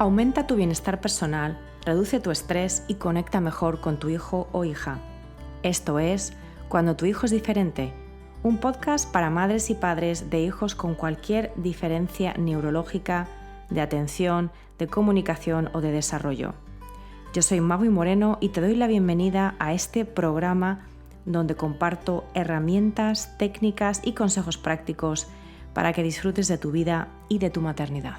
Aumenta tu bienestar personal, reduce tu estrés y conecta mejor con tu hijo o hija. Esto es Cuando tu hijo es diferente, un podcast para madres y padres de hijos con cualquier diferencia neurológica, de atención, de comunicación o de desarrollo. Yo soy Magui Moreno y te doy la bienvenida a este programa donde comparto herramientas, técnicas y consejos prácticos para que disfrutes de tu vida y de tu maternidad.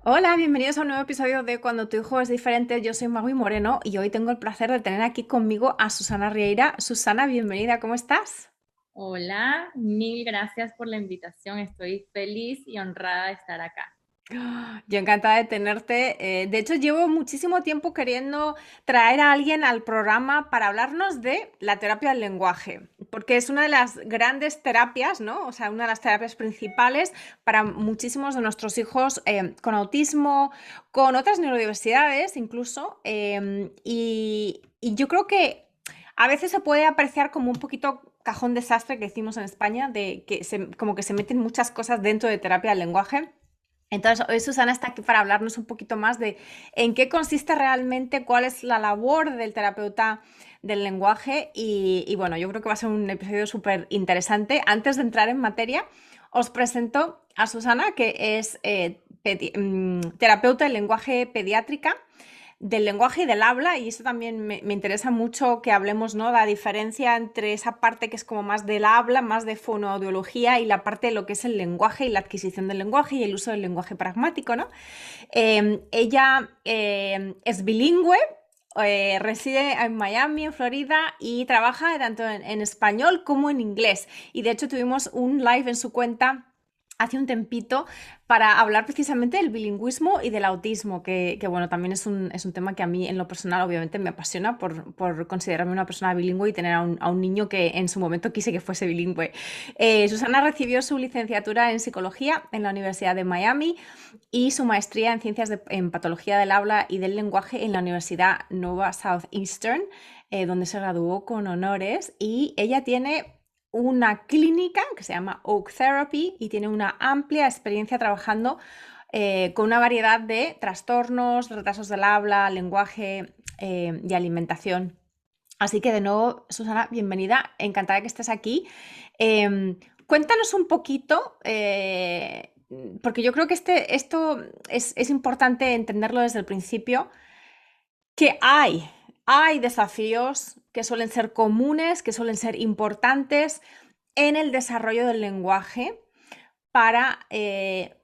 Hola, bienvenidos a un nuevo episodio de Cuando tu hijo es diferente. Yo soy Magui Moreno y hoy tengo el placer de tener aquí conmigo a Susana Rieira. Susana, bienvenida, ¿cómo estás? Hola, mil gracias por la invitación. Estoy feliz y honrada de estar acá. Yo encantada de tenerte. De hecho, llevo muchísimo tiempo queriendo traer a alguien al programa para hablarnos de la terapia del lenguaje, porque es una de las grandes terapias, ¿no? O sea, una de las terapias principales para muchísimos de nuestros hijos con autismo, con otras neurodiversidades incluso. Y yo creo que a veces se puede apreciar como un poquito cajón desastre que decimos en España, de que como que se meten muchas cosas dentro de terapia del lenguaje. Entonces, hoy Susana está aquí para hablarnos un poquito más de en qué consiste realmente, cuál es la labor del terapeuta del lenguaje y bueno, yo creo que va a ser un episodio súper interesante. Antes de entrar en materia, os presento a Susana, que es terapeuta del lenguaje pediátrica, del lenguaje y del habla, y eso también me interesa mucho que hablemos, ¿no? La diferencia entre esa parte que es como más del habla, más de fonoaudiología, y la parte de lo que es el lenguaje y la adquisición del lenguaje y el uso del lenguaje pragmático, ¿no? Ella es bilingüe. Reside en Miami, en Florida, y trabaja tanto en español como en inglés. Y de hecho tuvimos un live en su cuenta hace un tempito para hablar precisamente del bilingüismo y del autismo, que bueno, también es un tema que a mí en lo personal obviamente me apasiona por considerarme una persona bilingüe y tener a un niño que en su momento quise que fuese bilingüe. Susana recibió su licenciatura en psicología en la Universidad de Miami y su maestría en ciencias en patología del habla y del lenguaje en la Universidad Nova Southeastern, donde se graduó con honores, y ella tiene una clínica que se llama Oak Therapy y tiene una amplia experiencia trabajando con una variedad de trastornos, retrasos del habla, lenguaje y alimentación. Así que de nuevo, Susana, bienvenida, encantada de que estés aquí. Cuéntanos un poquito, porque yo creo que esto es importante entenderlo desde el principio, que hay desafíos que suelen ser comunes, que suelen ser importantes en el desarrollo del lenguaje para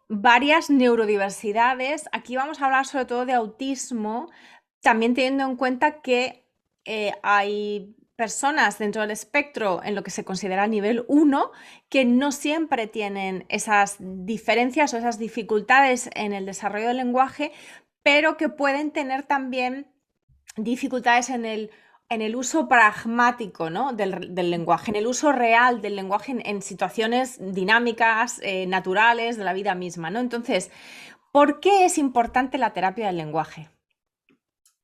varias neurodiversidades. Aquí vamos a hablar sobre todo de autismo, también teniendo en cuenta que hay personas dentro del espectro en lo que se considera nivel 1 que no siempre tienen esas diferencias o esas dificultades en el desarrollo del lenguaje, pero que pueden tener también dificultades en el uso pragmático, ¿no? Del lenguaje, en el uso real del lenguaje en situaciones dinámicas, naturales de la vida misma, ¿no? Entonces, ¿por qué es importante la terapia del lenguaje?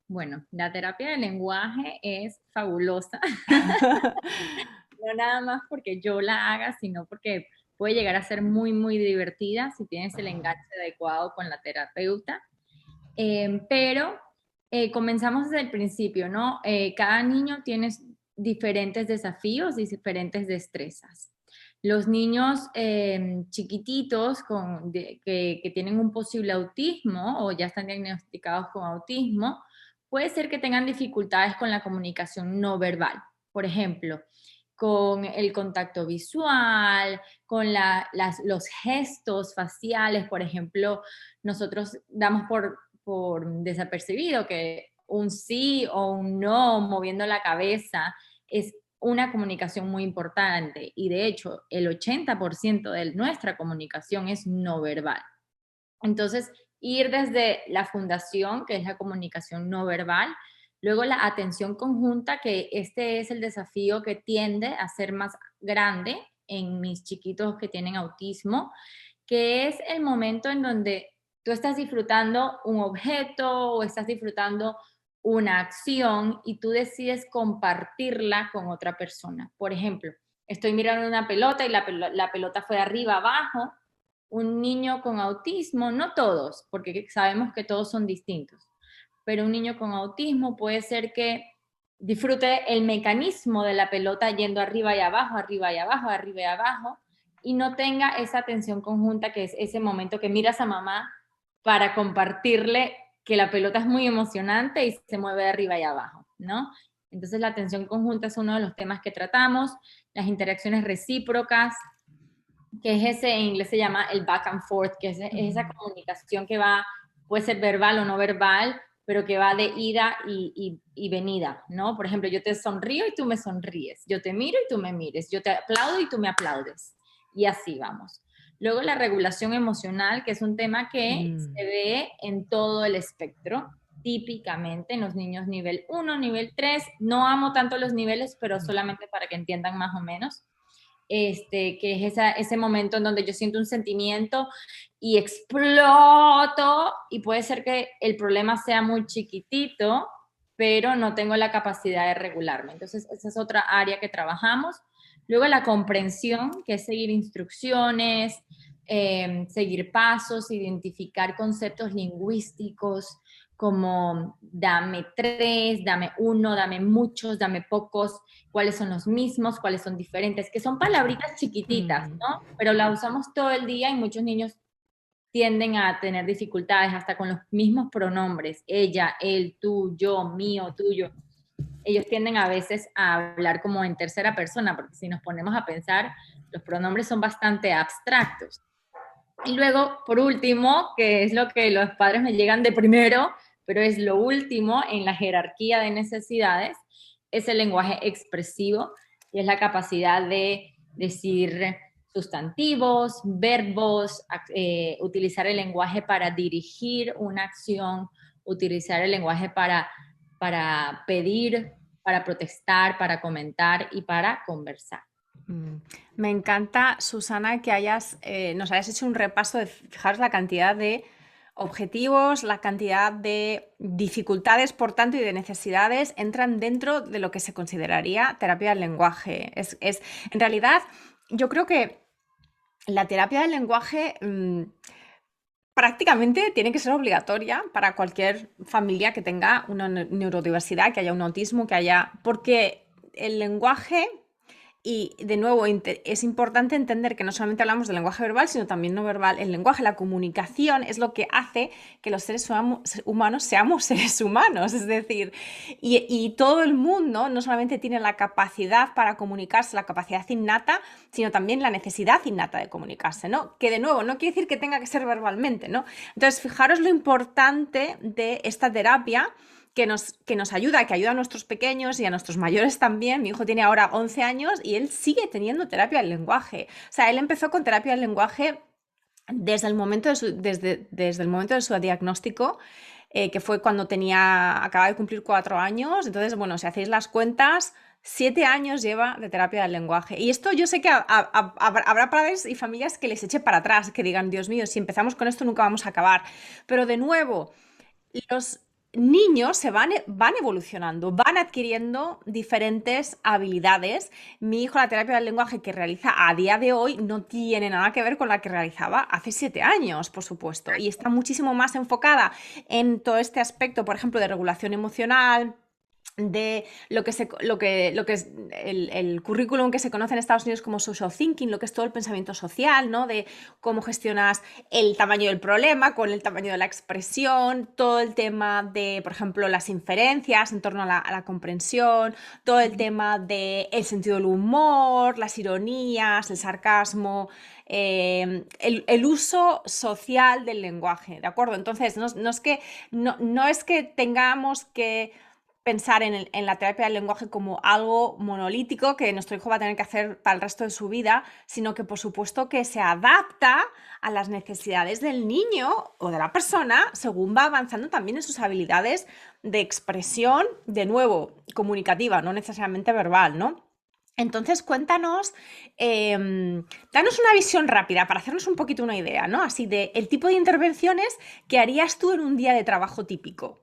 Bueno, la terapia del lenguaje es fabulosa, no nada más porque yo la haga, sino porque puede llegar a ser muy, muy divertida si tienes el enganche adecuado con la terapeuta. Pero comenzamos desde el principio, ¿no? Cada niño tiene diferentes desafíos y diferentes destrezas. Los niños chiquititos que tienen un posible autismo o ya están diagnosticados con autismo, puede ser que tengan dificultades con la comunicación no verbal. Por ejemplo, con el contacto visual, con los gestos faciales. Por ejemplo, nosotros damos por desapercibido que un sí o un no moviendo la cabeza es una comunicación muy importante, y de hecho el 80% de nuestra comunicación es no verbal. Entonces, ir desde la fundación, que es la comunicación no verbal, luego la atención conjunta, que este es el desafío que tiende a ser más grande en mis chiquitos que tienen autismo, que es el momento en donde tú estás disfrutando un objeto o estás disfrutando una acción y tú decides compartirla con otra persona. Por ejemplo, estoy mirando una pelota y la pelota fue de arriba abajo. Un niño con autismo, no todos, porque sabemos que todos son distintos, pero un niño con autismo puede ser que disfrute el mecanismo de la pelota yendo arriba y abajo, arriba y abajo, arriba y abajo, y no tenga esa atención conjunta que es ese momento que miras a mamá para compartirle que la pelota es muy emocionante y se mueve de arriba y abajo, ¿no? Entonces la atención conjunta es uno de los temas que tratamos, las interacciones recíprocas, que es ese, en inglés se llama el back and forth, que es esa comunicación que va, puede ser verbal o no verbal, pero que va de ida y venida, ¿no? Por ejemplo, yo te sonrío y tú me sonríes, yo te miro y tú me mires, yo te aplaudo y tú me aplaudes, y así vamos. Luego la regulación emocional, que es un tema que se ve en todo el espectro, típicamente en los niños nivel 1, nivel 3, no amo tanto los niveles, pero solamente para que entiendan más o menos, que es ese momento en donde yo siento un sentimiento y exploto, y puede ser que el problema sea muy chiquitito, pero no tengo la capacidad de regularme. Entonces, esa es otra área que trabajamos. Luego la comprensión, que es seguir instrucciones, seguir pasos, identificar conceptos lingüísticos como dame 3, dame 1, dame muchos, dame pocos, cuáles son los mismos, cuáles son diferentes, que son palabritas chiquititas, ¿no? Pero las usamos todo el día y muchos niños tienden a tener dificultades hasta con los mismos pronombres, ella, él, tú, yo, mío, tuyo. Ellos tienden a veces a hablar como en tercera persona, porque si nos ponemos a pensar, los pronombres son bastante abstractos. Y luego, por último, que es lo que los padres me llegan de primero, pero es lo último en la jerarquía de necesidades, es el lenguaje expresivo, y es la capacidad de decir sustantivos, verbos, utilizar el lenguaje para dirigir una acción, utilizar el lenguaje para pedir, para protestar, para comentar y para conversar. Me encanta, Susana, que nos hayas hecho un repaso de, fijaros, la cantidad de objetivos, la cantidad de dificultades, por tanto, y de necesidades entran dentro de lo que se consideraría terapia del lenguaje. En realidad, yo creo que la terapia del lenguaje prácticamente tiene que ser obligatoria para cualquier familia que tenga una neurodiversidad, que haya un autismo, porque el lenguaje. Y de nuevo, es importante entender que no solamente hablamos del lenguaje verbal, sino también no verbal. El lenguaje, la comunicación, es lo que hace que los seres humanos seamos seres humanos. Es decir, y todo el mundo no solamente tiene la capacidad para comunicarse, la capacidad innata, sino también la necesidad innata de comunicarse, ¿no? Que de nuevo, no quiere decir que tenga que ser verbalmente, ¿no? Entonces, fijaros lo importante de esta terapia que nos ayuda, que ayuda a nuestros pequeños y a nuestros mayores también. Mi hijo tiene ahora 11 años y él sigue teniendo terapia del lenguaje. O sea, él empezó con terapia del lenguaje desde el momento desde el momento de su diagnóstico, que fue cuando acababa de cumplir 4 años. Entonces, bueno, si hacéis las cuentas, 7 años lleva de terapia del lenguaje. Y esto yo sé que habrá padres y familias que les eche para atrás, que digan, Dios mío, si empezamos con esto nunca vamos a acabar. Pero de nuevo, los niños van evolucionando, van adquiriendo diferentes habilidades. Mi hijo, la terapia del lenguaje que realiza a día de hoy no tiene nada que ver con la que realizaba hace 7 años, por supuesto, y está muchísimo más enfocada en todo este aspecto, por ejemplo, de regulación emocional, de lo que es el currículum que se conoce en Estados Unidos como social thinking, lo que es todo el pensamiento social, ¿no? De cómo gestionas el tamaño del problema con el tamaño de la expresión, todo el tema de, por ejemplo, las inferencias en torno a la comprensión, todo el tema del sentido del humor, las ironías, el sarcasmo, el uso social del lenguaje, ¿de acuerdo? Entonces, no es que tengamos que pensar en la terapia del lenguaje como algo monolítico que nuestro hijo va a tener que hacer para el resto de su vida, sino que por supuesto que se adapta a las necesidades del niño o de la persona según va avanzando también en sus habilidades de expresión, de nuevo, comunicativa, no necesariamente verbal, ¿no? Entonces, cuéntanos, danos una visión rápida para hacernos un poquito una idea, ¿no? Así de el tipo de intervenciones que harías tú en un día de trabajo típico.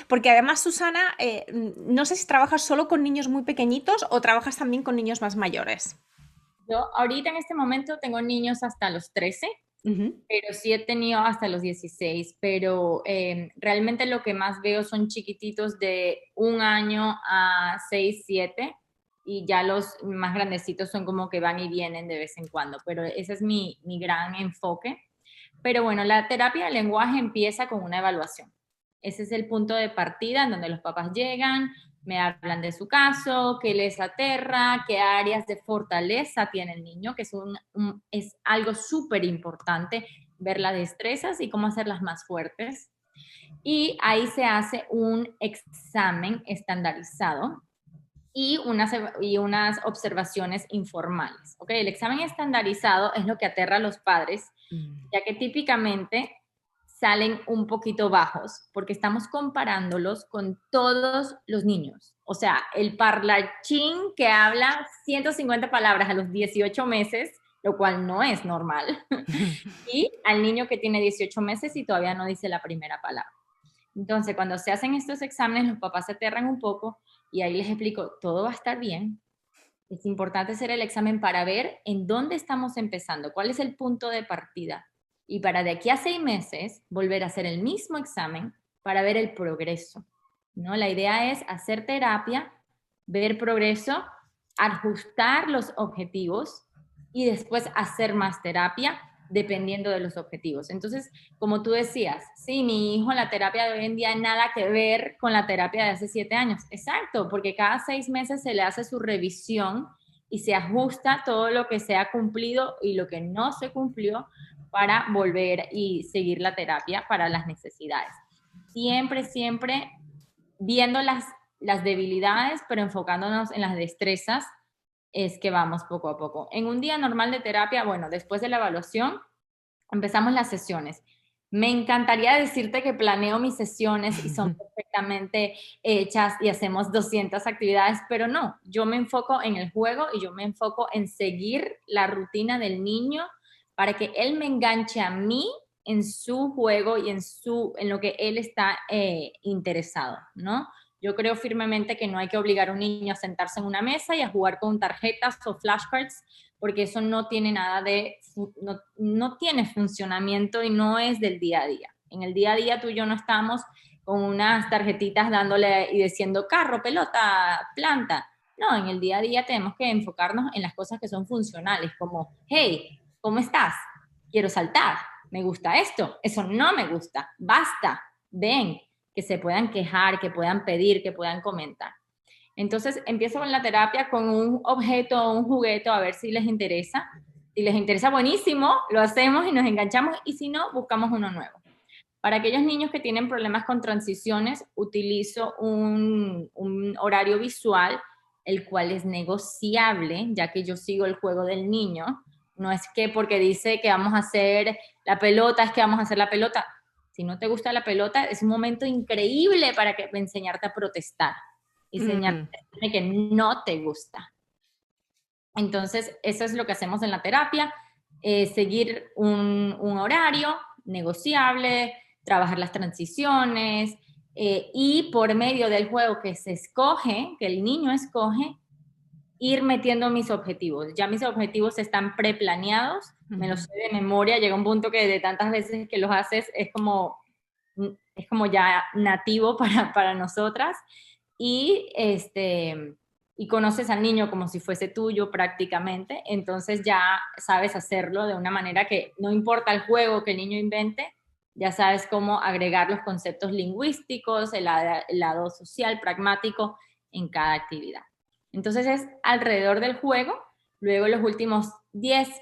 Porque además, Susana, no sé si trabajas solo con niños muy pequeñitos o trabajas también con niños más mayores. Yo ahorita en este momento tengo niños hasta los 13, Ujú. pero sí he tenido hasta los 16, pero realmente lo que más veo son chiquititos de 1 año a 6, 7, y ya los más grandecitos son como que van y vienen de vez en cuando, pero ese es mi gran enfoque. Pero bueno, la terapia del lenguaje empieza con una evaluación. Ese es el punto de partida en donde los papás llegan, me hablan de su caso, qué les aterra, qué áreas de fortaleza tiene el niño, que es algo súper importante, ver las destrezas y cómo hacerlas más fuertes. Y ahí se hace un examen estandarizado y unas observaciones informales. ¿Okay? El examen estandarizado es lo que aterra a los padres, Mm. ya que típicamente salen un poquito bajos, porque estamos comparándolos con todos los niños. O sea, el parlachín que habla 150 palabras a los 18 meses, lo cual no es normal, y al niño que tiene 18 meses y todavía no dice la primera palabra. Entonces, cuando se hacen estos exámenes, los papás se aterran un poco y ahí les explico, todo va a estar bien. Es importante hacer el examen para ver en dónde estamos empezando, cuál es el punto de partida. Y para de aquí a 6 meses volver a hacer el mismo examen para ver el progreso, ¿no? La idea es hacer terapia, ver progreso, ajustar los objetivos y después hacer más terapia dependiendo de los objetivos. Entonces, como tú decías, sí, mi hijo, la terapia de hoy en día nada que ver con la terapia de hace 7 años. Exacto, porque cada 6 meses se le hace su revisión y se ajusta todo lo que se ha cumplido y lo que no se cumplió para volver y seguir la terapia para las necesidades. Siempre, siempre viendo las debilidades, pero enfocándonos en las destrezas, es que vamos poco a poco. En un día normal de terapia, bueno, después de la evaluación, empezamos las sesiones. Me encantaría decirte que planeo mis sesiones y son perfectamente hechas y hacemos 200 actividades, pero no, yo me enfoco en el juego y yo me enfoco en seguir la rutina del niño para que él me enganche a mí en su juego y en lo que él está interesado, ¿no? Yo creo firmemente que no hay que obligar a un niño a sentarse en una mesa y a jugar con tarjetas o flashcards, porque eso no tiene nada no tiene funcionamiento y no es del día a día. En el día a día tú y yo no estamos con unas tarjetitas dándole y diciendo carro, pelota, planta. No, en el día a día tenemos que enfocarnos en las cosas que son funcionales, como, hey, ¿cómo estás? Quiero saltar, me gusta esto, eso no me gusta, basta, ven, que se puedan quejar, que puedan pedir, que puedan comentar. Entonces empiezo con la terapia con un objeto o un juguete a ver si les interesa. Si les interesa, buenísimo, lo hacemos y nos enganchamos, y si no, buscamos uno nuevo. Para aquellos niños que tienen problemas con transiciones, utilizo un horario visual, el cual es negociable, ya que yo sigo el juego del niño. No es que porque dice que vamos a hacer la pelota, es que vamos a hacer la pelota. Si no te gusta la pelota, es un momento increíble para enseñarte a protestar y enseñarte Mm. que no te gusta. Entonces, eso es lo que hacemos en la terapia, seguir un horario negociable, trabajar las transiciones, y por medio del juego que se escoge, que el niño escoge, ir metiendo mis objetivos. Ya mis objetivos están preplaneados, me los sé de memoria, llega un punto que de tantas veces que los haces es como ya nativo para nosotras, y, y conoces al niño como si fuese tuyo prácticamente, entonces ya sabes hacerlo de una manera que no importa el juego que el niño invente, ya sabes cómo agregar los conceptos lingüísticos, el lado social, pragmático en cada actividad. Entonces es alrededor del juego, luego los últimos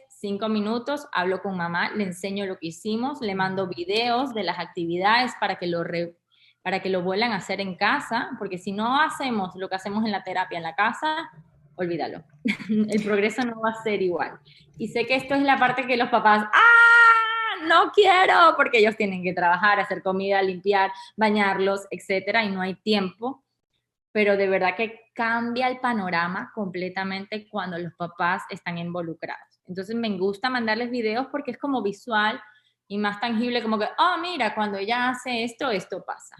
5 minutos hablo con mamá, le enseño lo que hicimos, le mando videos de las actividades para que lo vuelvan a hacer en casa, porque si no hacemos lo que hacemos en la terapia en la casa, olvídalo. El progreso no va a ser igual. Y sé que esto es la parte que los papás, no quiero, porque ellos tienen que trabajar, hacer comida, limpiar, bañarlos, etcétera, y no hay tiempo. Pero de verdad que cambia el panorama completamente cuando los papás están involucrados. Entonces me gusta mandarles videos porque es como visual y más tangible, como que, oh, mira, cuando ella hace esto, esto pasa.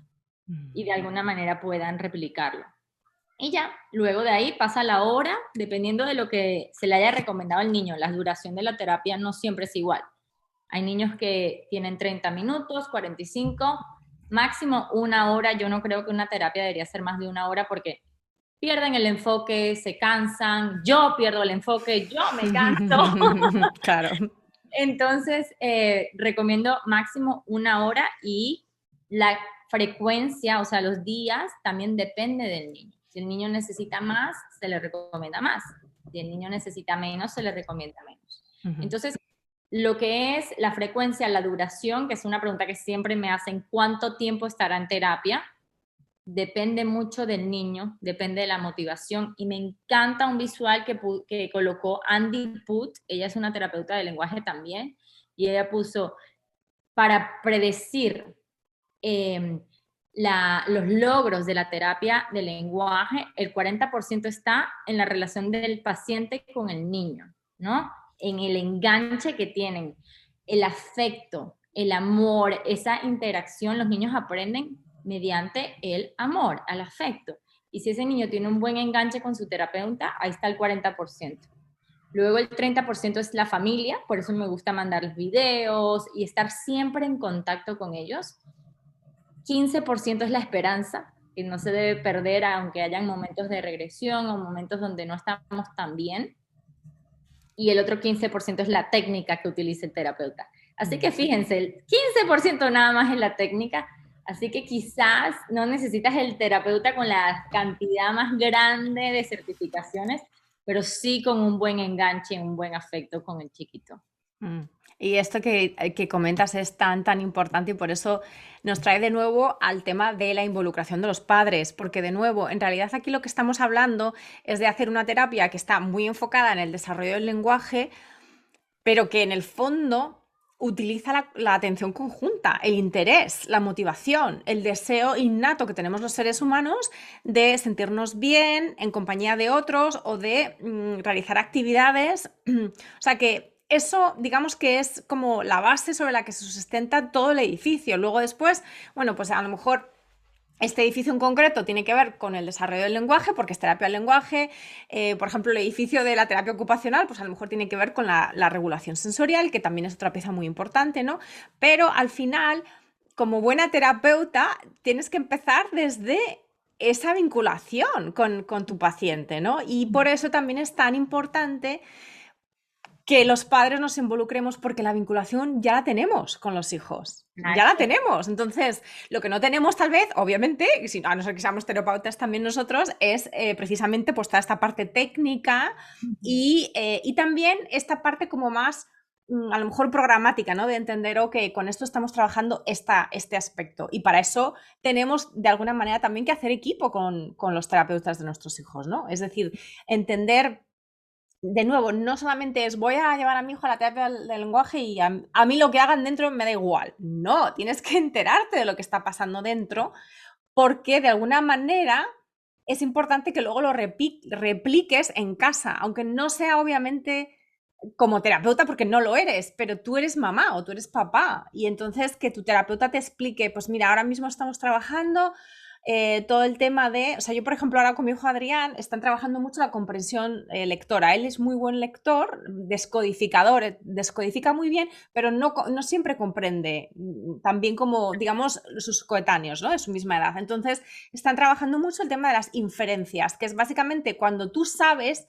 Y de alguna manera puedan replicarlo. Y ya, luego de ahí pasa la hora, dependiendo de lo que se le haya recomendado al niño. La duración de la terapia no siempre es igual. Hay niños que tienen 30 minutos, 45, máximo una hora. Yo no creo que una terapia debería ser más de una hora porque pierden el enfoque, se cansan, yo pierdo el enfoque, yo me canso. Claro. Entonces, recomiendo máximo una hora y la frecuencia, o sea, los días, también depende del niño. Si el niño necesita más, se le recomienda más. Si el niño necesita menos, se le recomienda menos. Entonces, lo que es la frecuencia, la duración, que es una pregunta que siempre me hacen, ¿cuánto tiempo estará en terapia? Depende mucho del niño, depende de la motivación. Y me encanta un visual que colocó Andy Put, ella es una terapeuta de lenguaje también, y ella puso, para predecir los logros de la terapia de lenguaje, el 40% está en la relación del paciente con el niño, ¿no? En el enganche que tienen, el afecto, el amor, esa interacción, los niños aprenden mediante el amor, al afecto. Y si ese niño tiene un buen enganche con su terapeuta, ahí está el 40%. Luego el 30% es la familia, por eso me gusta mandarles videos y estar siempre en contacto con ellos. 15% es la esperanza, que no se debe perder aunque hayan momentos de regresión o momentos donde no estamos tan bien. Y el otro 15% es la técnica que utiliza el terapeuta. Así que fíjense, el 15% nada más es la técnica, así que quizás no necesitas el terapeuta con la cantidad más grande de certificaciones, pero sí con un buen enganche, un buen afecto con el chiquito. Y esto que comentas es tan importante y por eso nos trae de nuevo al tema de la involucración de los padres, porque de nuevo, en realidad aquí lo que estamos hablando es de hacer una terapia que está muy enfocada en el desarrollo del lenguaje, pero que en el fondo utiliza la atención conjunta, el interés, la motivación, el deseo innato que tenemos los seres humanos de sentirnos bien en compañía de otros o de realizar actividades. O sea que eso, digamos que es como la base sobre la que se sustenta todo el edificio. Luego después, bueno, pues a lo mejor este edificio en concreto tiene que ver con el desarrollo del lenguaje, porque es terapia del lenguaje. Por ejemplo, el edificio de la terapia ocupacional, pues a lo mejor tiene que ver con la regulación sensorial, que también es otra pieza muy importante, ¿no? Pero al final, como buena terapeuta, tienes que empezar desde esa vinculación con tu paciente, ¿no? Y por eso también es tan importante que los padres nos involucremos porque la vinculación ya la tenemos con los hijos. Ya la tenemos. Entonces, lo que no tenemos tal vez, obviamente, a no ser que seamos terapeutas también nosotros, es precisamente pues toda esta parte técnica y también esta parte como más, a lo mejor programática, ¿no? De entender, ok, con esto estamos trabajando este aspecto. Y para eso tenemos de alguna manera también que hacer equipo con los terapeutas de nuestros hijos, ¿no? Es decir, entender de nuevo, no solamente es voy a llevar a mi hijo a la terapia del lenguaje y a mí lo que hagan dentro me da igual. No, tienes que enterarte de lo que está pasando dentro porque de alguna manera es importante que luego lo repliques en casa, aunque no sea obviamente como terapeuta porque no lo eres, pero tú eres mamá o tú eres papá y entonces que tu terapeuta te explique, pues mira, ahora mismo estamos trabajando todo el tema de, o sea, yo por ejemplo ahora con mi hijo Adrián están trabajando mucho la comprensión lectora. Él es muy buen lector, descodificador, descodifica muy bien, pero no siempre comprende tan bien como, digamos, sus coetáneos, ¿no? De su misma edad. Entonces están trabajando mucho el tema de las inferencias, que es básicamente cuando tú sabes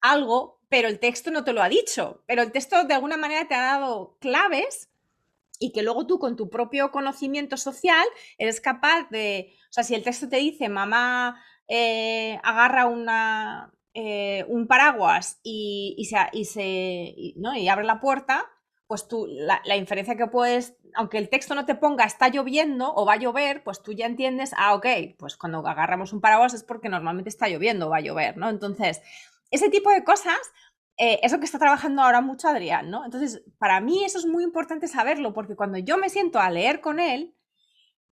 algo, pero el texto no te lo ha dicho, pero el texto de alguna manera te ha dado claves y que luego tú con tu propio conocimiento social eres capaz de, o sea, si el texto te dice mamá agarra un paraguas ¿no? y abre la puerta, pues tú la inferencia que puedes, aunque el texto no te ponga está lloviendo o va a llover, pues tú ya entiendes, ok, pues cuando agarramos un paraguas es porque normalmente está lloviendo o va a llover, ¿no? Entonces, ese tipo de cosas es lo que está trabajando ahora mucho Adrián, ¿no? Entonces, para mí eso es muy importante saberlo, porque cuando yo me siento a leer con él,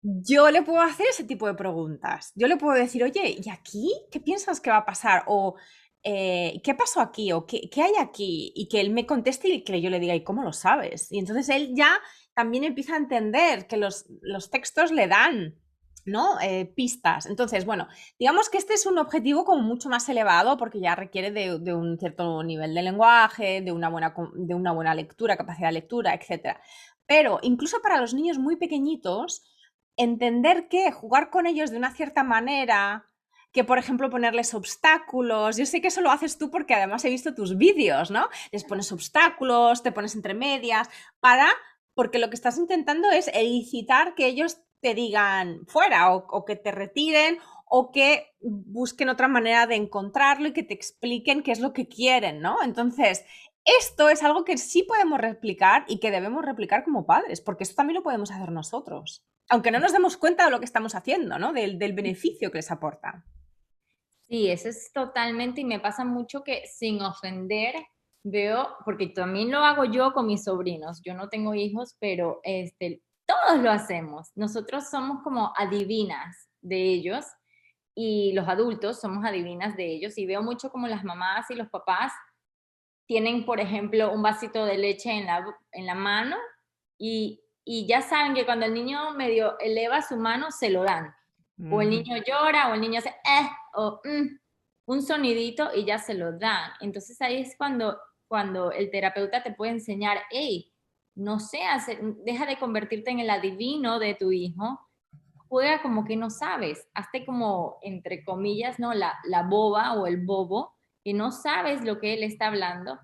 yo le puedo hacer ese tipo de preguntas. Yo le puedo decir, oye, ¿y aquí qué piensas que va a pasar? O ¿qué pasó aquí? O ¿qué hay aquí? Y que él me conteste y que yo le diga, ¿y cómo lo sabes? Y entonces él ya también empieza a entender que los textos le dan ¿no? Pistas. Entonces, bueno, digamos que este es un objetivo como mucho más elevado porque ya requiere de un cierto nivel de lenguaje, de una buena lectura, capacidad de lectura, etcétera. Pero incluso para los niños muy pequeñitos, entender que jugar con ellos de una cierta manera, que por ejemplo ponerles obstáculos, yo sé que eso lo haces tú porque además he visto tus vídeos, ¿no? Les pones obstáculos, te pones entre medias, porque lo que estás intentando es elicitar que ellos te digan fuera o que te retiren o que busquen otra manera de encontrarlo y que te expliquen qué es lo que quieren, ¿no? Entonces, esto es algo que sí podemos replicar y que debemos replicar como padres, porque esto también lo podemos hacer nosotros, aunque no nos demos cuenta de lo que estamos haciendo, ¿no? Del beneficio que les aporta. Sí, eso es totalmente, y me pasa mucho que sin ofender veo, porque también lo hago yo con mis sobrinos, yo no tengo hijos, pero todos lo hacemos. Nosotros somos como adivinas de ellos y los adultos somos adivinas de ellos, y veo mucho como las mamás y los papás tienen, por ejemplo, un vasito de leche en la mano y ya saben que cuando el niño medio eleva su mano, se lo dan. O el Ujú. niño llora, o el niño hace o un sonidito y ya se lo dan. Entonces ahí es cuando el terapeuta te puede enseñar, hey, no seas, deja de convertirte en el adivino de tu hijo, juega como que no sabes, hazte como, entre comillas, ¿no? La boba o el bobo, que no sabes lo que él está hablando,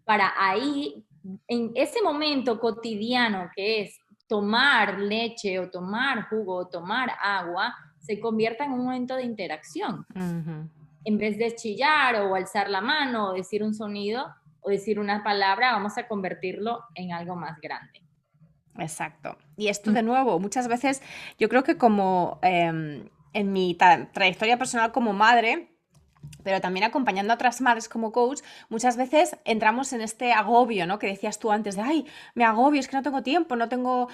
para ahí, en ese momento cotidiano que es tomar leche o tomar jugo o tomar agua, se convierta en un momento de interacción. Ujú. En vez de chillar o alzar la mano o decir un sonido o decir una palabra, vamos a convertirlo en algo más grande. Exacto. Y esto de nuevo, muchas veces yo creo que como en mi trayectoria personal como madre, pero también acompañando a otras madres como coach, muchas veces entramos en este agobio, ¿no? Que decías tú antes de, ay, me agobio, es que no tengo tiempo, no tengo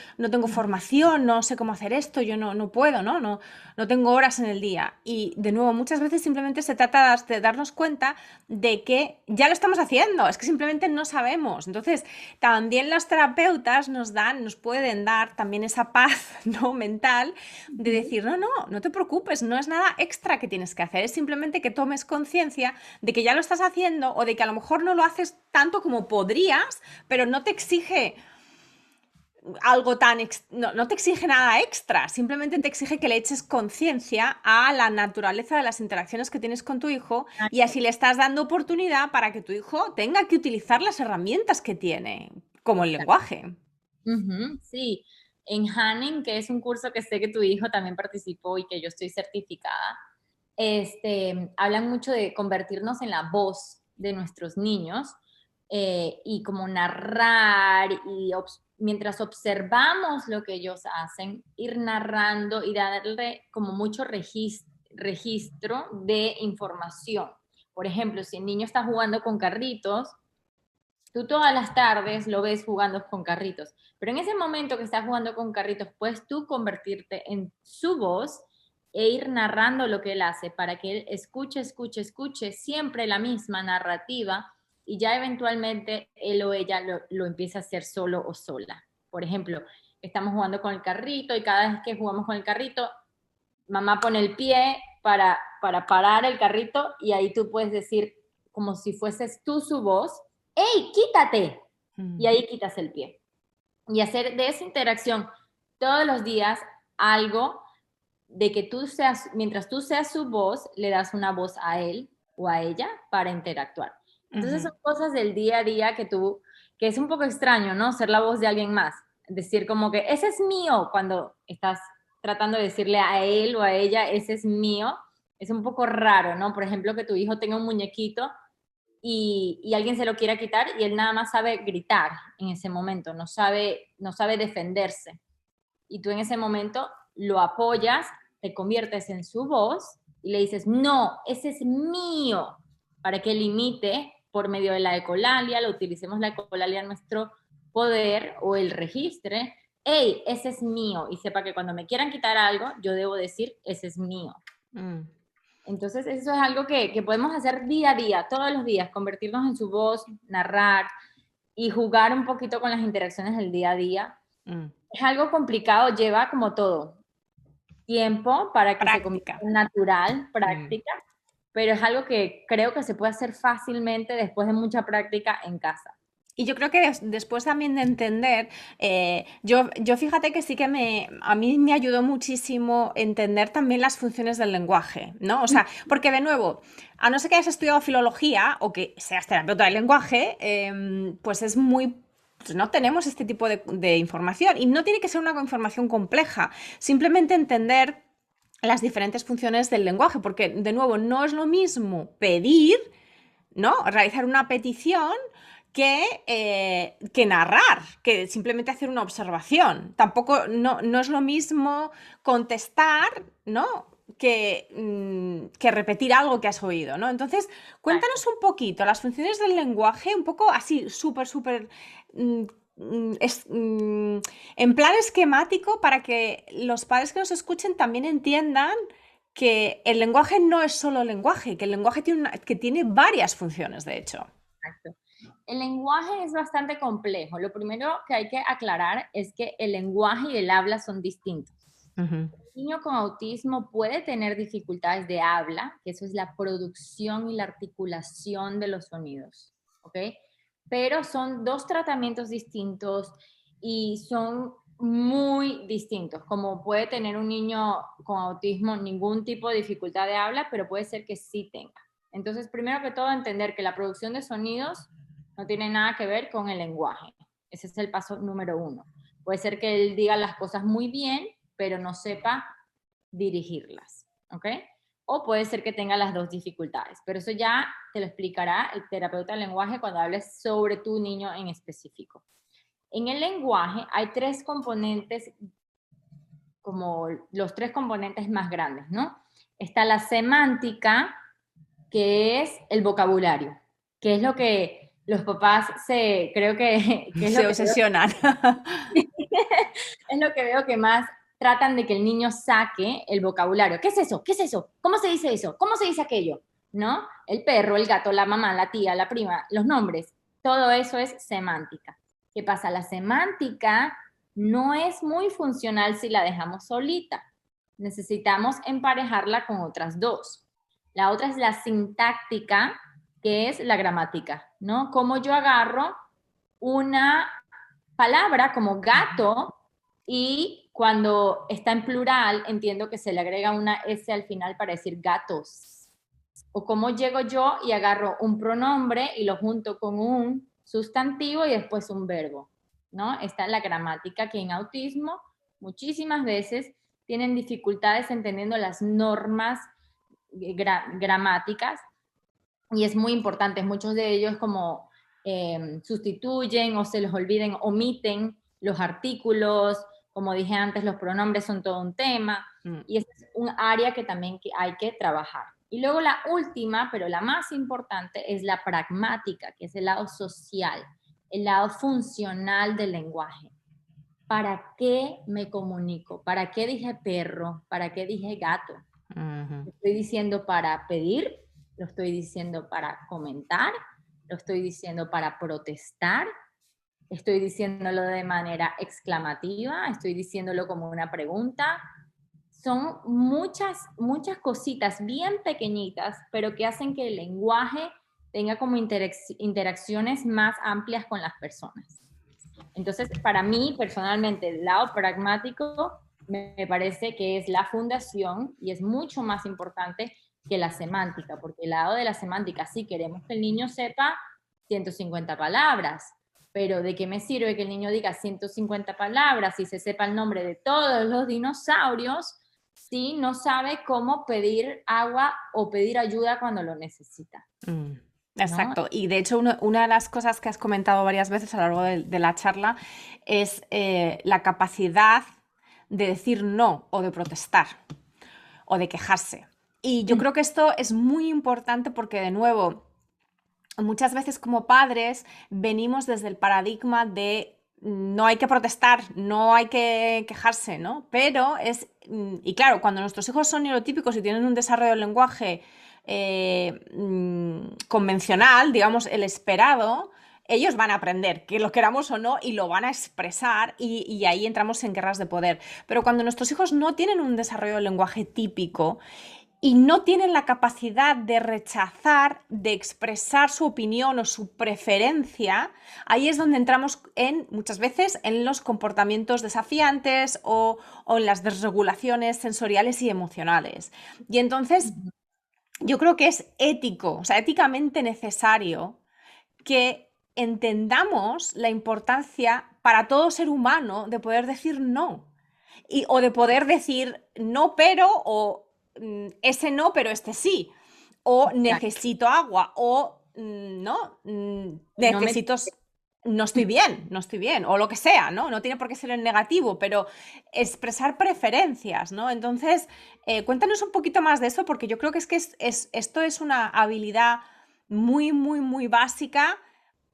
formación, no sé cómo hacer esto, yo no puedo, ¿no? No tengo horas en el día. Y de nuevo, muchas veces simplemente se trata de darnos cuenta de que ya lo estamos haciendo, es que simplemente no sabemos. Entonces, también las terapeutas nos pueden dar también esa paz, ¿no? Mental de decir, no te preocupes, no es nada extra que tienes que hacer, es simplemente que tomes conciencia de que ya lo estás haciendo o de que a lo mejor no lo haces tanto como podrías, pero no te exige algo no te exige nada extra, simplemente te exige que le eches conciencia a la naturaleza de las interacciones que tienes con tu hijo y así le estás dando oportunidad para que tu hijo tenga que utilizar las herramientas que tiene, como el lenguaje. Sí, en Hanning, que es un curso que sé que tu hijo también participó y que yo estoy certificada, hablan mucho de convertirnos en la voz de nuestros niños, y como narrar y mientras observamos lo que ellos hacen, ir narrando y darle como mucho registro de información. Por ejemplo, si el niño está jugando con carritos, tú todas las tardes lo ves jugando con carritos, pero en ese momento que está jugando con carritos, puedes tú convertirte en su voz e ir narrando lo que él hace para que él escuche siempre la misma narrativa y ya eventualmente él o ella lo empieza a hacer solo o sola. Por ejemplo, estamos jugando con el carrito y cada vez que jugamos con el carrito, mamá pone el pie para parar el carrito y ahí tú puedes decir, como si fueses tú su voz, ¡hey, quítate! Y Mm. ahí quitas el pie. Y hacer de esa interacción todos los días algo de que tú seas, mientras tú seas su voz, le das una voz a él o a ella para interactuar. Entonces Ujú. son cosas del día a día que es un poco extraño, ¿no? Ser la voz de alguien más. Decir como que ese es mío cuando estás tratando de decirle a él o a ella, ese es mío. Es un poco raro, ¿no? Por ejemplo, que tu hijo tenga un muñequito y alguien se lo quiera quitar y él nada más sabe gritar en ese momento, no sabe defenderse. Y tú en ese momento lo apoyas, te conviertes en su voz y le dices, no, ese es mío, para que él imite por medio de la ecolalia, lo utilicemos la ecolalia a nuestro poder o el registre, hey, ese es mío, y sepa que cuando me quieran quitar algo, yo debo decir, ese es mío. Mm. Entonces, eso es algo que podemos hacer día a día, todos los días, convertirnos en su voz, narrar y jugar un poquito con las interacciones del día a día. Mm. Es algo complicado, lleva como todo. tiempo para que se convierta Práctica. en natural, Mm. práctica, pero es algo que creo que se puede hacer fácilmente después de mucha práctica en casa. Y yo creo que después también de entender, yo fíjate que sí que a mí me ayudó muchísimo entender también las funciones del lenguaje, ¿no? O sea, porque de nuevo, a no ser que hayas estudiado filología o que seas terapeuta del lenguaje, pues es muy pues no tenemos este tipo de información y no tiene que ser una información compleja, simplemente entender las diferentes funciones del lenguaje, porque de nuevo no es lo mismo pedir, ¿no? Realizar una petición que narrar, que simplemente hacer una observación. Tampoco, no es lo mismo contestar, ¿no? Que repetir algo que has oído, ¿no? Entonces, Exacto. cuéntanos un poquito las funciones del lenguaje, un poco así, súper, mm, en plan esquemático para que los padres que nos escuchen también entiendan que el lenguaje no es solo lenguaje, que el lenguaje que tiene varias funciones, de hecho. Exacto. El lenguaje es bastante complejo. Lo primero que hay que aclarar es que el lenguaje y el habla son distintos. Ujú. Un niño con autismo puede tener dificultades de habla, que eso es la producción y la articulación de los sonidos, ¿ok? Pero son dos tratamientos distintos y son muy distintos. Como puede tener un niño con autismo ningún tipo de dificultad de habla, pero puede ser que sí tenga. Entonces, primero que todo, entender que la producción de sonidos no tiene nada que ver con el lenguaje. Ese es el paso número uno. Puede ser que él diga las cosas muy bien, pero no sepa dirigirlas, ¿ok? O puede ser que tenga las dos dificultades, pero eso ya te lo explicará el terapeuta del lenguaje cuando hables sobre tu niño en específico. En el lenguaje hay tres componentes, como los tres componentes más grandes, ¿no? Está la semántica, que es el vocabulario, que es lo que los papás creo que es lo Se que obsesionan. es lo que veo que más tratan de que el niño saque el vocabulario. ¿Qué es eso? ¿Qué es eso? ¿Cómo se dice eso? ¿Cómo se dice aquello? ¿No? El perro, el gato, la mamá, la tía, la prima, los nombres, todo eso es semántica. ¿Qué pasa? La semántica no es muy funcional si la dejamos solita. Necesitamos emparejarla con otras dos. La otra es la sintáctica, que es la gramática, ¿no? Cómo yo agarro una palabra como gato y cuando está en plural entiendo que se le agrega una S al final para decir gatos. O cómo llego yo y agarro un pronombre y lo junto con un sustantivo y después un verbo, ¿no? Esta es la gramática que en autismo muchísimas veces tienen dificultades entendiendo las normas gramáticas y es muy importante. Muchos de ellos como sustituyen o se les olviden, omiten los artículos, como dije antes, los pronombres son todo un tema Mm. y es un área que también hay que trabajar. Y luego la última, pero la más importante, es la pragmática, que es el lado social, el lado funcional del lenguaje. ¿Para qué me comunico? ¿Para qué dije perro? ¿Para qué dije gato? Ujú. Lo estoy diciendo para pedir, lo estoy diciendo para comentar, lo estoy diciendo para protestar, estoy diciéndolo de manera exclamativa, estoy diciéndolo como una pregunta. Son muchas cositas bien pequeñitas, pero que hacen que el lenguaje tenga como interacciones más amplias con las personas. Entonces, para mí, personalmente, el lado pragmático me parece que es la fundación y es mucho más importante que la semántica, porque el lado de la semántica, sí queremos que el niño sepa 150 palabras, pero ¿de qué me sirve que el niño diga 150 palabras y se sepa el nombre de todos los dinosaurios si no sabe cómo pedir agua o pedir ayuda cuando lo necesita? Mm. ¿No? Exacto. Y de hecho, una de las cosas que has comentado varias veces a lo largo de la charla es la capacidad de decir no o de protestar o de quejarse. Y yo creo que esto es muy importante porque, de nuevo, muchas veces como padres venimos desde el paradigma de no hay que protestar, no hay que quejarse, ¿no? Pero y claro, cuando nuestros hijos son neurotípicos y tienen un desarrollo del lenguaje convencional, digamos, el esperado, ellos van a aprender, que lo queramos o no, y lo van a expresar y ahí entramos en guerras de poder. Pero cuando nuestros hijos no tienen un desarrollo del lenguaje típico y no tienen la capacidad de rechazar, de expresar su opinión o su preferencia, ahí es donde entramos muchas veces en los comportamientos desafiantes o en las desregulaciones sensoriales y emocionales. Y entonces Ujú. yo creo que es ético, o sea, éticamente necesario que entendamos la importancia para todo ser humano de poder decir no. O de poder decir no, pero, o ese no, pero este sí. O Exacto. necesito agua, o no, No me necesito, no estoy bien, no estoy bien, o lo que sea, ¿no? No tiene por qué ser en negativo, pero expresar preferencias, ¿no? Entonces, cuéntanos un poquito más de eso, porque yo creo que esto es una habilidad muy, muy, muy básica,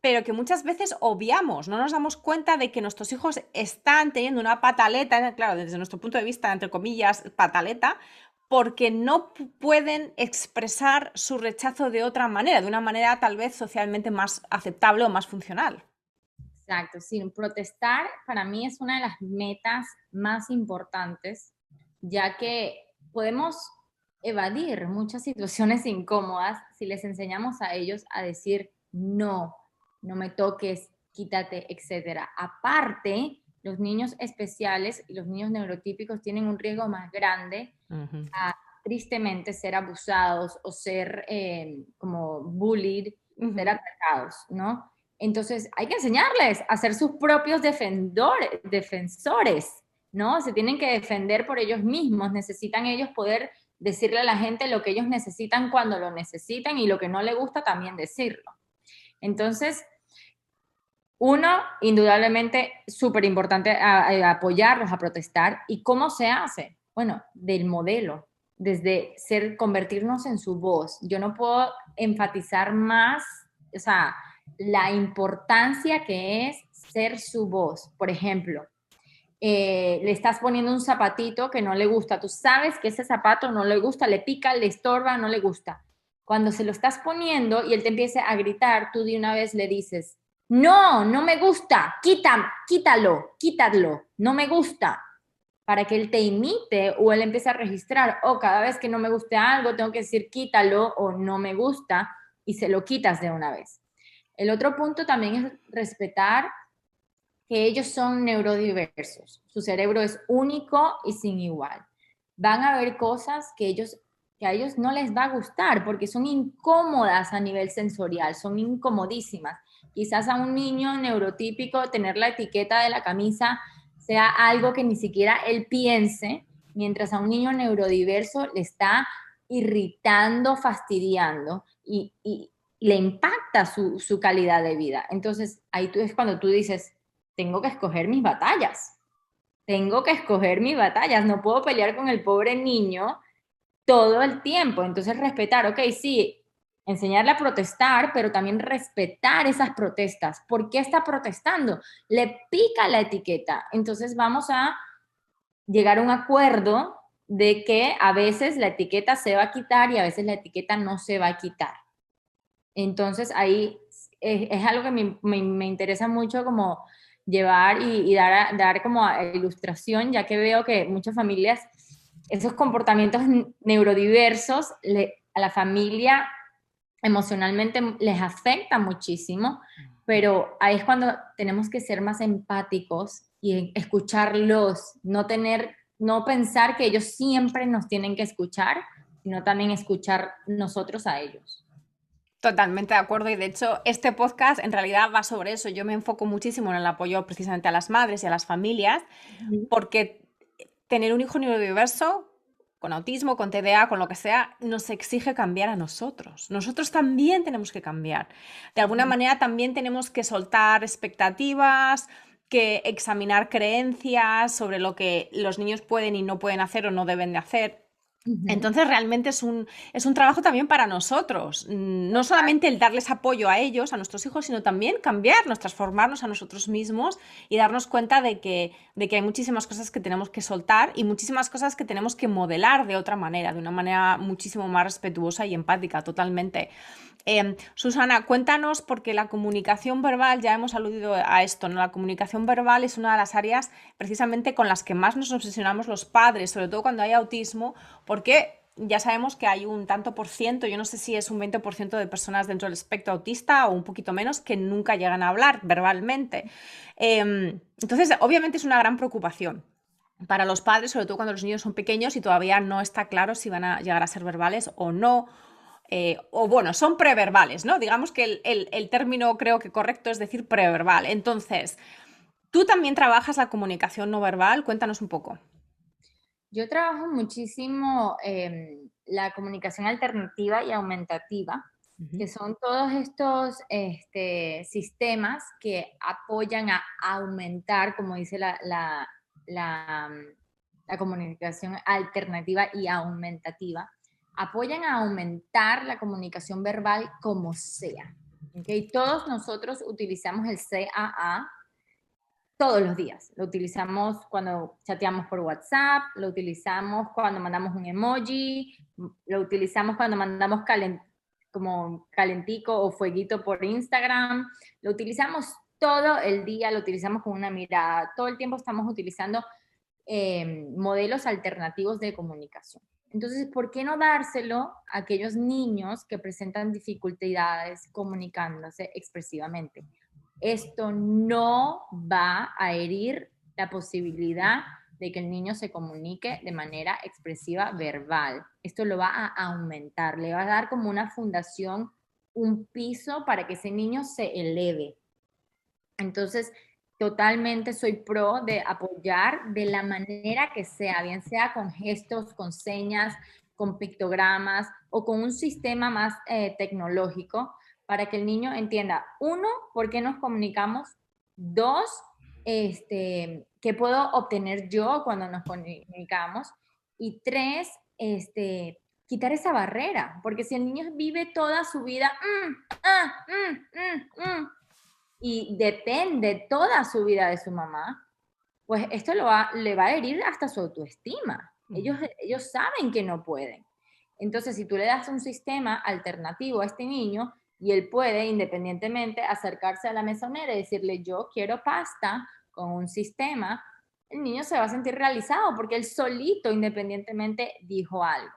pero que muchas veces obviamos, no nos damos cuenta de que nuestros hijos están teniendo una pataleta, claro, desde nuestro punto de vista, entre comillas, pataleta, porque no pueden expresar su rechazo de otra manera, de una manera tal vez socialmente más aceptable o más funcional. Exacto, sí, protestar para mí es una de las metas más importantes, ya que podemos evadir muchas situaciones incómodas si les enseñamos a ellos a decir no, no me toques, quítate, etcétera. Aparte, los niños especiales y los niños neurotípicos tienen un riesgo más grande Ujú. a tristemente ser abusados o ser como bullied, ser Ujú. atacados, ¿no? Entonces hay que enseñarles a ser sus propios defensores, ¿no? Se tienen que defender por ellos mismos, necesitan ellos poder decirle a la gente lo que ellos necesitan cuando lo necesitan y lo que no le gusta también decirlo. Entonces, uno, indudablemente, súper importante apoyarlos a protestar. ¿Y cómo se hace? Bueno, del modelo, desde convertirnos en su voz. Yo no puedo enfatizar más, o sea, la importancia que es ser su voz. Por ejemplo, le estás poniendo un zapatito que no le gusta. Tú sabes que ese zapato no le gusta, le pica, le estorba, no le gusta. Cuando se lo estás poniendo y él te empiece a gritar, tú de una vez le dices, no, no me gusta, quítalo, no me gusta, para que él te imite o él empiece a registrar, o cada vez que no me guste algo, tengo que decir quítalo o no me gusta y se lo quitas de una vez. El otro punto también es respetar que ellos son neurodiversos. Su cerebro es único y sin igual. Van a ver cosas que a ellos no les va a gustar porque son incómodas a nivel sensorial, son incomodísimas. Quizás a un niño neurotípico tener la etiqueta de la camisa sea algo que ni siquiera él piense, mientras a un niño neurodiverso le está irritando, fastidiando y le impacta su calidad de vida. Entonces, ahí es cuando tú dices, tengo que escoger mis batallas. Tengo que escoger mis batallas. No puedo pelear con el pobre niño todo el tiempo. Entonces, respetar, ok, sí, enseñarle a protestar, pero también respetar esas protestas. ¿Por qué está protestando? Le pica la etiqueta. Entonces, vamos a llegar a un acuerdo de que a veces la etiqueta se va a quitar y a veces la etiqueta no se va a quitar. Entonces ahí es algo que me interesa mucho como llevar y dar como ilustración, ya que veo que muchas familias, esos comportamientos neurodiversos a la familia emocionalmente les afecta muchísimo, pero ahí es cuando tenemos que ser más empáticos y escucharlos, no pensar que ellos siempre nos tienen que escuchar, sino también escuchar nosotros a ellos. Totalmente de acuerdo y de hecho este podcast en realidad va sobre eso. Yo me enfoco muchísimo en el apoyo precisamente a las madres y a las familias Ujú. porque tener un hijo neurodiverso con autismo, con TDA, con lo que sea, nos exige cambiar a nosotros. Nosotros también tenemos que cambiar. De alguna manera también tenemos que soltar expectativas, que examinar creencias sobre lo que los niños pueden y no pueden hacer o no deben de hacer. Ujú. Entonces realmente es un trabajo también para nosotros, no solamente el darles apoyo a ellos, a nuestros hijos, sino también cambiarnos, transformarnos a nosotros mismos y darnos cuenta de que hay muchísimas cosas que tenemos que soltar y muchísimas cosas que tenemos que modelar de otra manera, de una manera muchísimo más respetuosa y empática, totalmente. Susana, cuéntanos, porque la comunicación verbal, ya hemos aludido a esto, ¿no? La comunicación verbal es una de las áreas precisamente con las que más nos obsesionamos los padres, sobre todo cuando hay autismo, porque ya sabemos que hay un tanto por ciento, yo no sé si es un 20% de personas dentro del espectro autista o un poquito menos, que nunca llegan a hablar verbalmente. Entonces, obviamente es una gran preocupación para los padres, sobre todo cuando los niños son pequeños y todavía no está claro si van a llegar a ser verbales o no. O bueno, son preverbales, ¿no? Digamos que el término creo que correcto es decir preverbal. Entonces, tú también trabajas la comunicación no verbal, cuéntanos un poco. Yo trabajo muchísimo la comunicación alternativa y aumentativa, Ujú. que son todos estos sistemas que apoyan a aumentar, como dice la comunicación alternativa y aumentativa, apoyan a aumentar la comunicación verbal como sea. ¿Okay? Todos nosotros utilizamos el CAA todos los días. Lo utilizamos cuando chateamos por WhatsApp, lo utilizamos cuando mandamos un emoji, lo utilizamos cuando mandamos como calentico o fueguito por Instagram, lo utilizamos todo el día, lo utilizamos con una mirada, todo el tiempo estamos utilizando modelos alternativos de comunicación. Entonces, ¿por qué no dárselo a aquellos niños que presentan dificultades comunicándose expresivamente? Esto no va a herir la posibilidad de que el niño se comunique de manera expresiva verbal. Esto lo va a aumentar, le va a dar como una fundación, un piso para que ese niño se eleve. Entonces, totalmente soy pro de apoyar de la manera que sea, bien sea con gestos, con señas, con pictogramas o con un sistema más tecnológico para que el niño entienda, uno, por qué nos comunicamos, dos, qué puedo obtener yo cuando nos comunicamos y tres, quitar esa barrera, porque si el niño vive toda su vida y depende toda su vida de su mamá, pues esto le va a herir hasta su autoestima. Ellos saben que no pueden. Entonces, si tú le das un sistema alternativo a este niño y él puede independientemente acercarse a la mesonera y decirle, yo quiero pasta con un sistema, el niño se va a sentir realizado porque él solito independientemente dijo algo.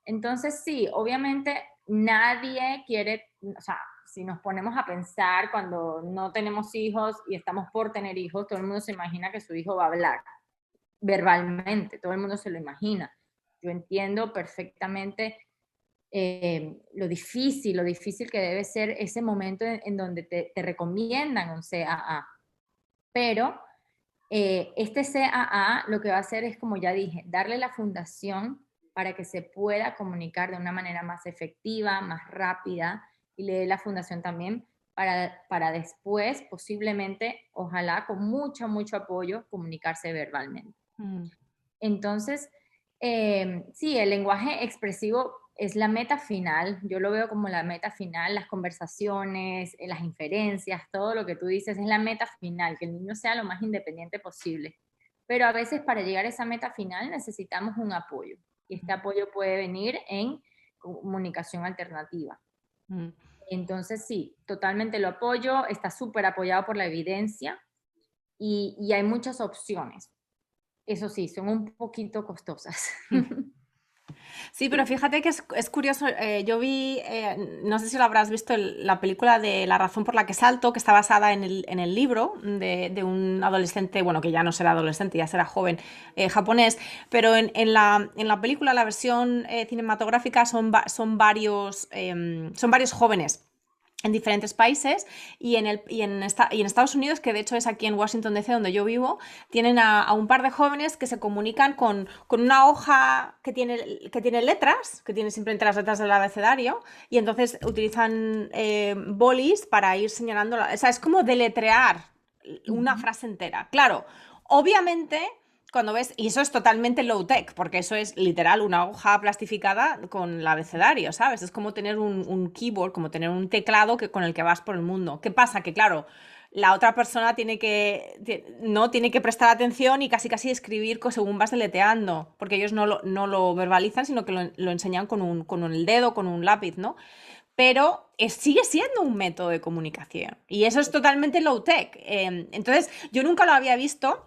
Entonces, sí, obviamente nadie quiere, o sea, si nos ponemos a pensar cuando no tenemos hijos y estamos por tener hijos, todo el mundo se imagina que su hijo va a hablar verbalmente, todo el mundo se lo imagina. Yo entiendo perfectamente lo difícil que debe ser ese momento en donde te recomiendan un CAA. Pero este CAA lo que va a hacer es, como ya dije, darle la fundación para que se pueda comunicar de una manera más efectiva, más rápida, y le dé la fundación también para después, posiblemente, ojalá con mucho, mucho apoyo, comunicarse verbalmente. Mm. Entonces, sí, el lenguaje expresivo es la meta final, yo lo veo como la meta final, las conversaciones, las inferencias, todo lo que tú dices es la meta final, que el niño sea lo más independiente posible. Pero a veces para llegar a esa meta final necesitamos un apoyo y este apoyo puede venir en comunicación alternativa. Mm. Entonces, sí, totalmente lo apoyo, está súper apoyado por la evidencia y hay muchas opciones. Eso sí, son un poquito costosas. Sí, pero fíjate que es curioso, yo vi, no sé si lo habrás visto, la película de La razón por la que salto, que está basada en el libro de un adolescente, bueno, que ya no será adolescente, ya será joven, japonés, pero en la película, la versión cinematográfica, son varios jóvenes en diferentes países y en Estados Unidos, que de hecho es aquí en Washington DC donde yo vivo, tienen a un par de jóvenes que se comunican con una hoja que tiene letras, que tiene simplemente las letras del abecedario, y entonces utilizan bolis para ir señalando, o sea, es como deletrear una Ujú. frase entera. Claro, obviamente cuando ves, y eso es totalmente low tech, porque eso es literal una hoja plastificada con el abecedario, ¿sabes? Es como tener un keyboard, como tener un teclado con el que vas por el mundo. ¿Qué pasa? Que claro, la otra persona no tiene que prestar atención y casi casi escribir según vas deleteando, porque ellos no lo verbalizan, sino que lo enseñan con el dedo, con un lápiz, ¿no? Pero sigue siendo un método de comunicación y eso es totalmente low tech. Entonces, yo nunca lo había visto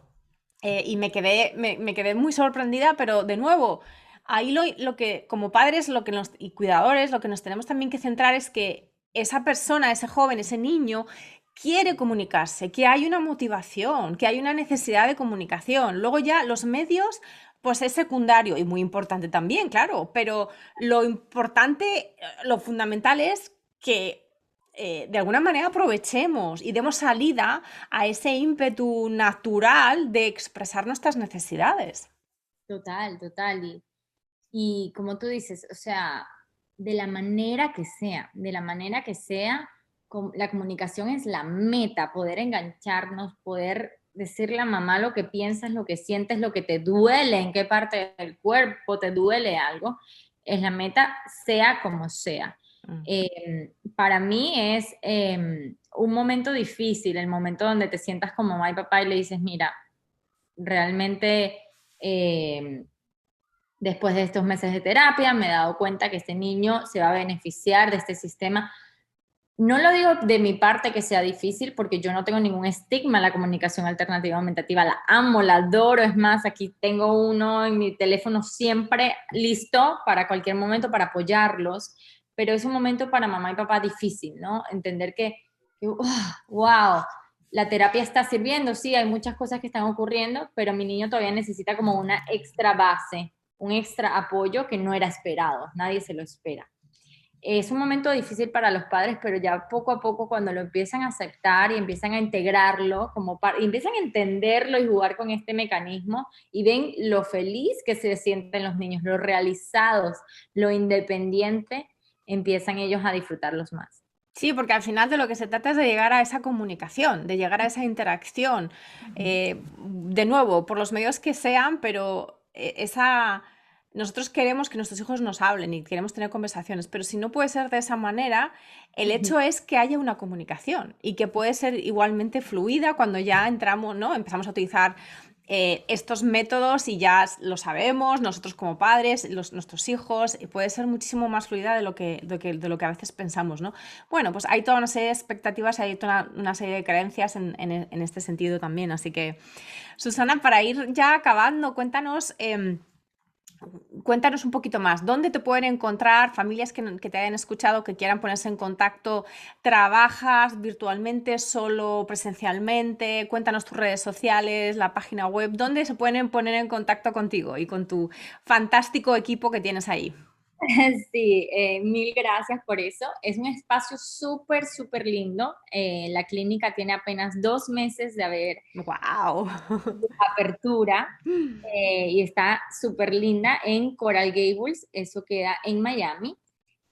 y me quedé muy sorprendida, pero de nuevo, ahí lo que, como padres y cuidadores, lo que nos tenemos también que centrar es que esa persona, ese joven, ese niño, quiere comunicarse, que hay una motivación, que hay una necesidad de comunicación. Luego ya los medios, pues es secundario y muy importante también, claro, pero lo importante, lo fundamental es que de alguna manera aprovechemos y demos salida a ese ímpetu natural de expresar nuestras necesidades. Total, total. Y como tú dices, o sea, de la manera que sea, de la manera que sea, la comunicación es la meta, poder engancharnos, poder decirle a mamá lo que piensas, lo que sientes, lo que te duele, en qué parte del cuerpo te duele algo, es la meta, sea como sea. Mm. Para mí es un momento difícil, el momento donde te sientas con mamá y papá y le dices, mira, realmente... después de estos meses de terapia, me he dado cuenta que este niño se va a beneficiar de este sistema. No lo digo de mi parte que sea difícil, porque yo no tengo ningún estigma en la comunicación alternativa aumentativa. La amo, la adoro. Es más, aquí tengo uno en mi teléfono siempre listo para cualquier momento para apoyarlos. Pero es un momento para mamá y papá difícil, ¿no? Entender wow, la terapia está sirviendo, sí, hay muchas cosas que están ocurriendo, pero mi niño todavía necesita como una extra base, un extra apoyo que no era esperado, nadie se lo espera. Es un momento difícil para los padres, pero ya poco a poco cuando lo empiezan a aceptar y empiezan a integrarlo, y empiezan a entenderlo y jugar con este mecanismo y ven lo feliz que se sienten los niños, lo realizados, lo independiente, empiezan ellos a disfrutarlos más. Sí, porque al final de lo que se trata es de llegar a esa comunicación, de llegar a esa interacción. De nuevo, por los medios que sean, pero nosotros queremos que nuestros hijos nos hablen y queremos tener conversaciones, pero si no puede ser de esa manera, el hecho es que haya una comunicación y que puede ser igualmente fluida cuando ya entramos, ¿no? Empezamos a utilizar estos métodos y ya lo sabemos, nosotros como padres, nuestros hijos, y puede ser muchísimo más fluida de lo que a veces pensamos, ¿no? Bueno, pues hay toda una serie de expectativas y hay toda una serie de creencias en este sentido también. Así que, Susana, para ir ya acabando, cuéntanos un poquito más. ¿Dónde te pueden encontrar familias que te hayan escuchado, que quieran ponerse en contacto? ¿Trabajas virtualmente, solo presencialmente? Cuéntanos tus redes sociales, la página web. ¿Dónde se pueden poner en contacto contigo y con tu fantástico equipo que tienes ahí? Sí, mil gracias por eso. Es un espacio súper, súper lindo. La clínica tiene apenas 2 meses de haber ¡Wow! apertura y está súper linda en Coral Gables, eso queda en Miami.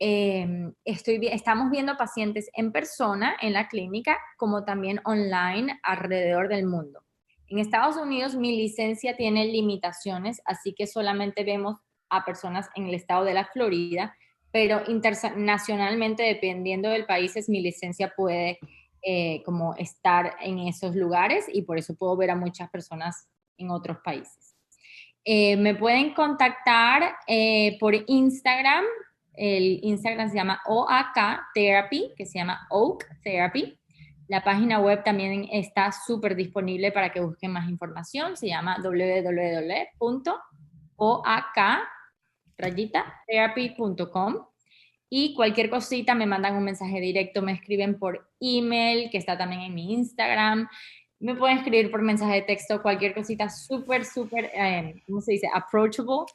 Estamos viendo pacientes en persona en la clínica como también online alrededor del mundo. En Estados Unidos mi licencia tiene limitaciones, así que solamente vemos a personas en el estado de la Florida, pero internacionalmente, dependiendo del país, mi licencia puede como estar en esos lugares y por eso puedo ver a muchas personas en otros países. Me pueden contactar por Instagram. El Instagram se llama OAK Therapy, que se llama Oak Therapy. La página web también está súper disponible para que busquen más información. Se llama www.oak-therapy.com. Y cualquier cosita me mandan un mensaje directo, me escriben por email, que está también en mi Instagram. Me pueden escribir por mensaje de texto, cualquier cosita súper, súper, ¿cómo se dice? Approachable.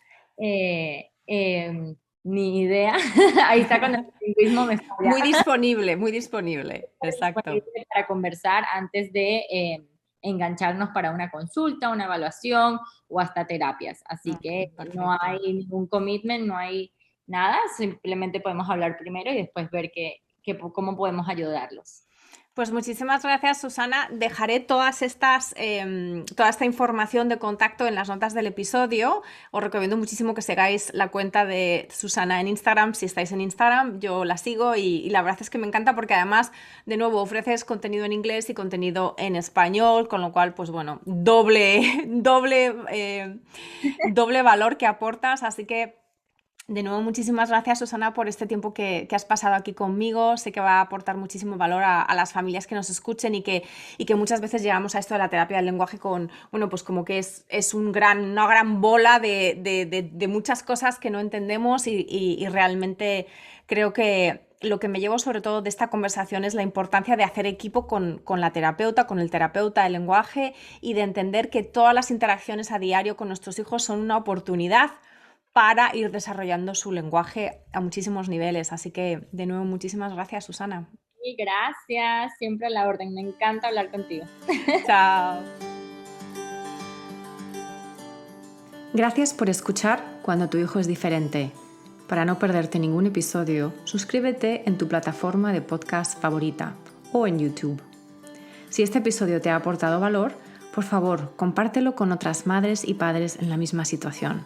Ni idea. Ahí está con el lingüismo, me Muy falla. disponible, muy disponible. Exacto. Para conversar antes de engancharnos para una consulta, una evaluación o hasta terapias. Así Ok, que no perfecto. hay ningún commitment, no hay nada, simplemente podemos hablar primero y después ver cómo podemos ayudarlos. Pues muchísimas gracias, Susana. Dejaré toda esta información de contacto en las notas del episodio. Os recomiendo muchísimo que sigáis la cuenta de Susana en Instagram. Si estáis en Instagram, yo la sigo y la verdad es que me encanta porque además, de nuevo, ofreces contenido en inglés y contenido en español, con lo cual, pues bueno, doble valor que aportas. Así que de nuevo, muchísimas gracias, Susana, por este tiempo que has pasado aquí conmigo. Sé que va a aportar muchísimo valor a las familias que nos escuchen y que muchas veces llegamos a esto de la terapia del lenguaje con, bueno, pues como que es una gran bola de muchas cosas que no entendemos y realmente creo que lo que me llevo sobre todo de esta conversación es la importancia de hacer equipo con la terapeuta, con el terapeuta del lenguaje y de entender que todas las interacciones a diario con nuestros hijos son una oportunidad para ir desarrollando su lenguaje a muchísimos niveles. Así que, de nuevo, muchísimas gracias, Susana. Y gracias, siempre a la orden. Me encanta hablar contigo. Chao. Gracias por escuchar Cuando tu hijo es diferente. Para no perderte ningún episodio, suscríbete en tu plataforma de podcast favorita o en YouTube. Si este episodio te ha aportado valor, por favor, compártelo con otras madres y padres en la misma situación.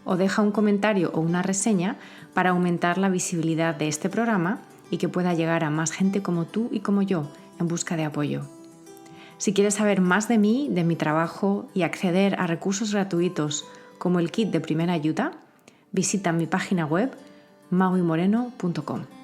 O deja un comentario o una reseña para aumentar la visibilidad de este programa y que pueda llegar a más gente como tú y como yo en busca de apoyo. Si quieres saber más de mí, de mi trabajo y acceder a recursos gratuitos como el kit de primera ayuda, visita mi página web mauimoreno.com.